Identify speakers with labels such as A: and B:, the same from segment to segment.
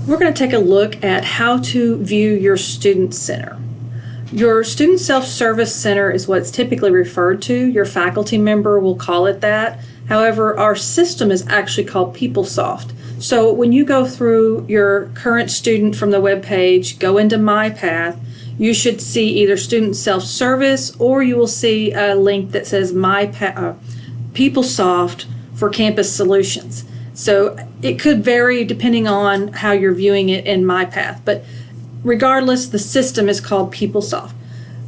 A: We're going to take a look at how to view your student center. Your student self-service center is what's typically referred to. Your faculty member will call it that. However, our system is actually called PeopleSoft. So when you go through your current student from the web page, go into My Path, you should see either student self-service, or you will see a link that says PeopleSoft for Campus Solutions. So it could vary depending on how you're viewing it in My Path, but regardless, the system is called PeopleSoft.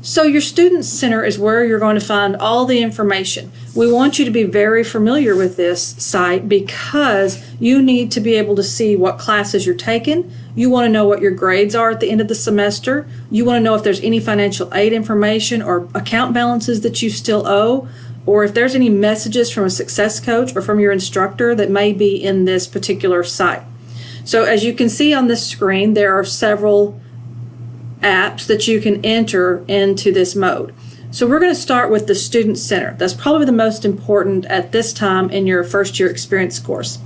A: So your student center is where you're going to find all the information. We want you to be very familiar with this site because you need to be able to see what classes you're taking. You want to know what your grades are at the end of the semester. You want to know if there's any financial aid information or account balances that you still owe, or if there's any messages from a success coach or from your instructor that may be in this particular site. So as you can see on this screen, there are several apps that you can enter into this mode. So we're going to start with the Student Center. That's probably the most important at this time in your first year experience course.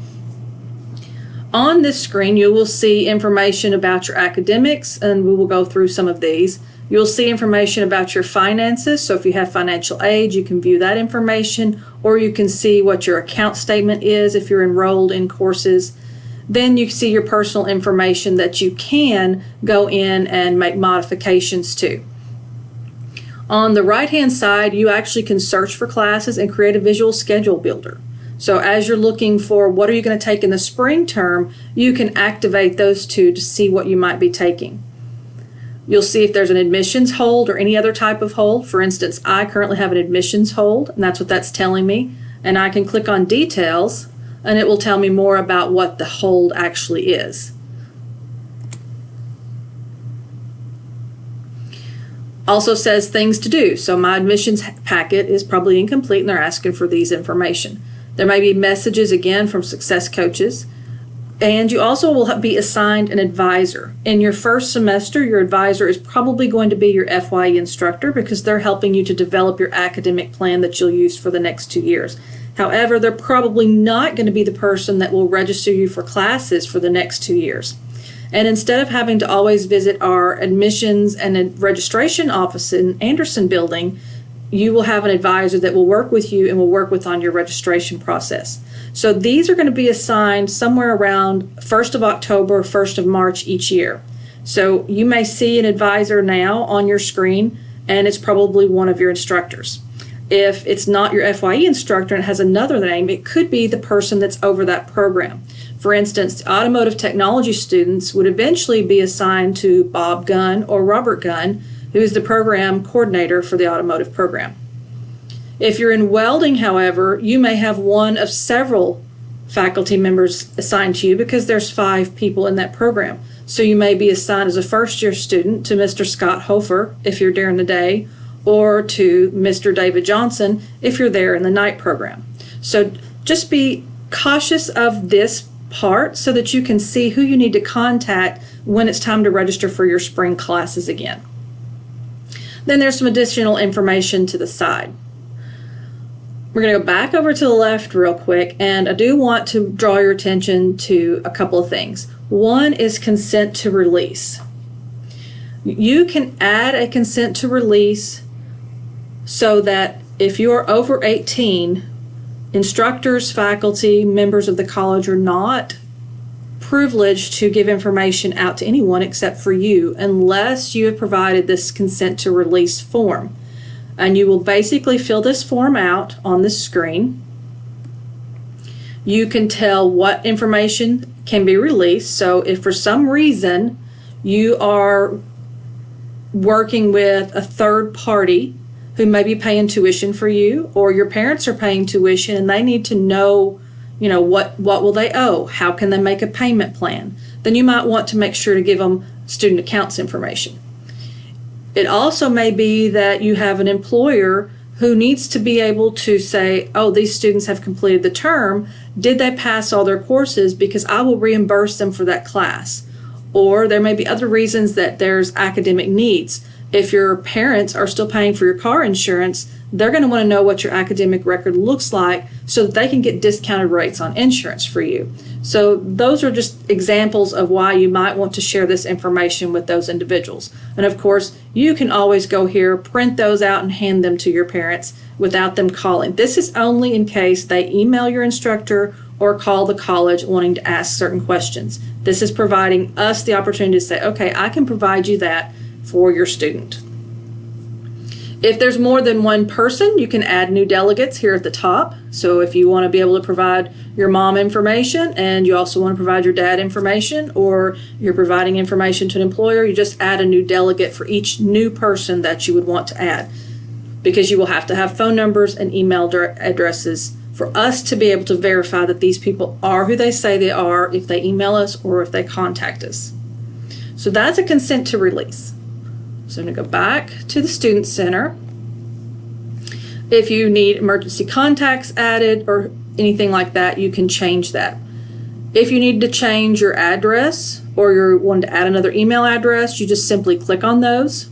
A: On this screen, you will see information about your academics, and we will go through some of these. You'll see information about your finances, so if you have financial aid, you can view that information, or you can see what your account statement is if you're enrolled in courses. Then you see your personal information that you can go in and make modifications to. On the right-hand side, you actually can search for classes and create a visual schedule builder. So as you're looking for what are you going to take in the spring term, you can activate those two to see what you might be taking. You'll see if there's an admissions hold or any other type of hold. For instance, I currently have an admissions hold, and that's what that's telling me. And I can click on details, and it will tell me more about what the hold actually is. Also says things to do. So my admissions packet is probably incomplete, and they're asking for these information. There may be messages again from success coaches. And you also will be assigned an advisor. In your first semester, your advisor is probably going to be your FYE instructor because they're helping you to develop your academic plan that you'll use for the next 2 years. However, they're probably not going to be the person that will register you for classes for the next 2 years. And instead of having to always visit our admissions and registration office in Anderson building, you will have an advisor that will work with you and will work with on your registration process. So these are going to be assigned somewhere around 1st of October, 1st of March each year. So you may see an advisor now on your screen, and it's probably one of your instructors. If it's not your FYE instructor and it has another name, it could be the person that's over that program. For instance, automotive technology students would eventually be assigned to Bob Gunn or Robert Gunn, who is the program coordinator for the automotive program. If you're in welding, however, you may have one of several faculty members assigned to you because there's 5 people in that program. So you may be assigned as a first-year student to Mr. Scott Hofer if you're during the day, or to Mr. David Johnson if you're there in the night program. So just be cautious of this part so that you can see who you need to contact when it's time to register for your spring classes again. Then there's some additional information to the side. We're going to go back over to the left real quick, and I do want to draw your attention to a couple of things. One is consent to release. You can add a consent to release so that if you're over 18, instructors, faculty, members of the college are not privileged to give information out to anyone except for you unless you have provided this consent to release form. And you will basically fill this form out on the screen. You can tell what information can be released. So if for some reason you are working with a third party who may be paying tuition for you, or your parents are paying tuition and they need to know, what will they owe? How can they make a payment plan? Then you might want to make sure to give them student accounts information. It also may be that you have an employer who needs to be able to say, oh, these students have completed the term. Did they pass all their courses? Because I will reimburse them for that class. Or there may be other reasons that there's academic needs. If your parents are still paying for your car insurance, they're going to want to know what your academic record looks like so that they can get discounted rates on insurance for you. So those are just examples of why you might want to share this information with those individuals. And of course, you can always go here, print those out, and hand them to your parents without them calling. This is only in case they email your instructor or call the college wanting to ask certain questions. This is providing us the opportunity to say, okay, I can provide you that for your student. If there's more than one person, you can add new delegates here at the top. So if you want to be able to provide your mom information and you also want to provide your dad information, or you're providing information to an employer, you just add a new delegate for each new person that you would want to add, because you will have to have phone numbers and email addresses for us to be able to verify that these people are who they say they are if they email us or if they contact us. So that's a consent to release. So I'm going to go back to the Student Center. If you need emergency contacts added or anything like that, you can change that. If you need to change your address or you want to add another email address, you just simply click on those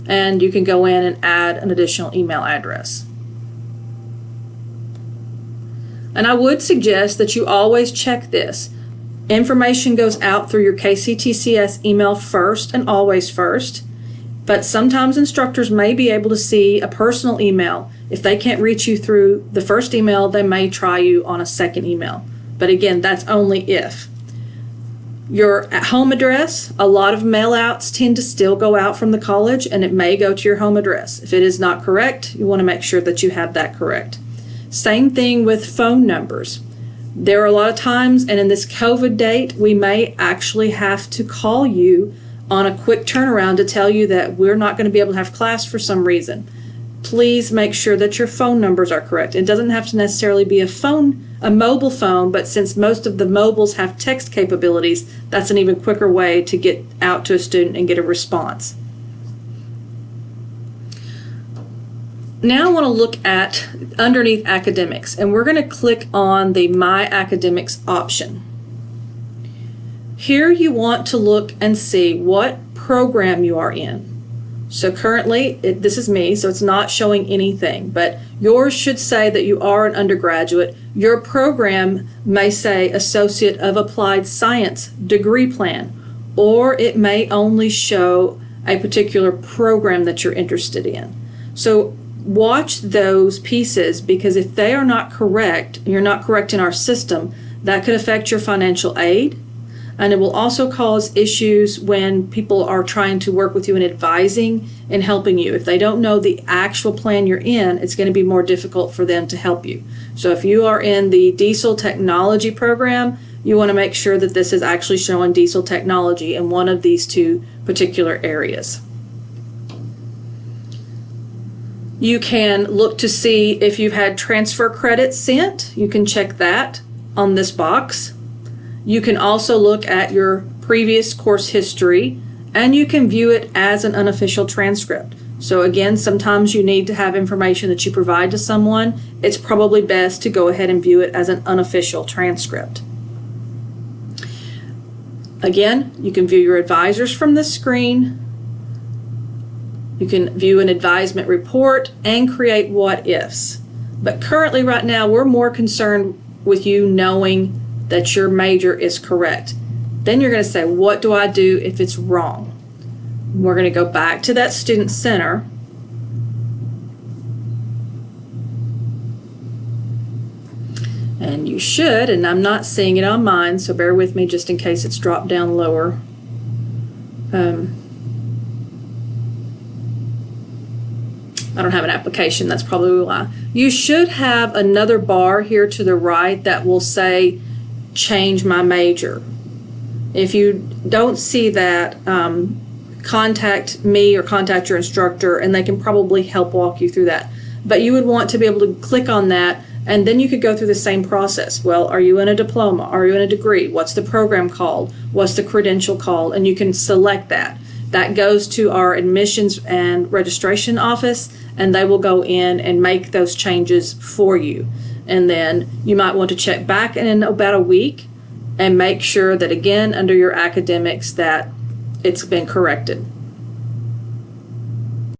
A: and you can go in and add an additional email address. And I would suggest that you always check this. Information goes out through your KCTCS email first and always first, but sometimes instructors may be able to see a personal email. If they can't reach you through the first email, they may try you on a second email. But again, that's only if. Your home address, a lot of mail outs tend to still go out from the college and it may go to your home address. If it is not correct, you want to make sure that you have that correct. Same thing with phone numbers. There are a lot of times, and in this COVID date, we may actually have to call you on a quick turnaround to tell you that we're not going to be able to have class for some reason. Please make sure that your phone numbers are correct. It doesn't have to necessarily be a mobile phone, but since most of the mobiles have text capabilities, that's an even quicker way to get out to a student and get a response. Now I want to look at underneath academics, and we're going to click on the My Academics option. Here you want to look and see what program you are in. So currently, this is me, so it's not showing anything, but yours should say that you are an undergraduate. Your program may say Associate of Applied Science degree plan, or it may only show a particular program that you're interested in. So watch those pieces, because if they are not correct, you're not correct in our system, that could affect your financial aid. And it will also cause issues when people are trying to work with you and advising and helping you. If they don't know the actual plan you're in, it's going to be more difficult for them to help you. So if you are in the diesel technology program, you want to make sure that this is actually showing diesel technology in one of these two particular areas. You can look to see if you've had transfer credits sent. You can check that on this box. You can also look at your previous course history, and you can view it as an unofficial transcript. So again, sometimes you need to have information that you provide to someone. It's probably best to go ahead and view it as an unofficial transcript. Again, you can view your advisors from this screen. You can view an advisement report and create what ifs. But currently right now, we're more concerned with you knowing that your major is correct. Then you're going to say, what do I do if it's wrong? We're going to go back to that Student Center. And you should, and I'm not seeing it on mine, so bear with me just in case it's dropped down lower. I don't have an application, that's probably why. You should have another bar here to the right that will say change my major. If you don't see that, contact me or contact your instructor and they can probably help walk you through that. But you would want to be able to click on that, and then you could go through the same process. Well, are you in a diploma? Are you in a degree? What's the program called? What's the credential called? And you can select that. That goes to our admissions and registration office, and they will go in and make those changes for you. And then you might want to check back in about a week and make sure that, again, under your academics, that it's been corrected.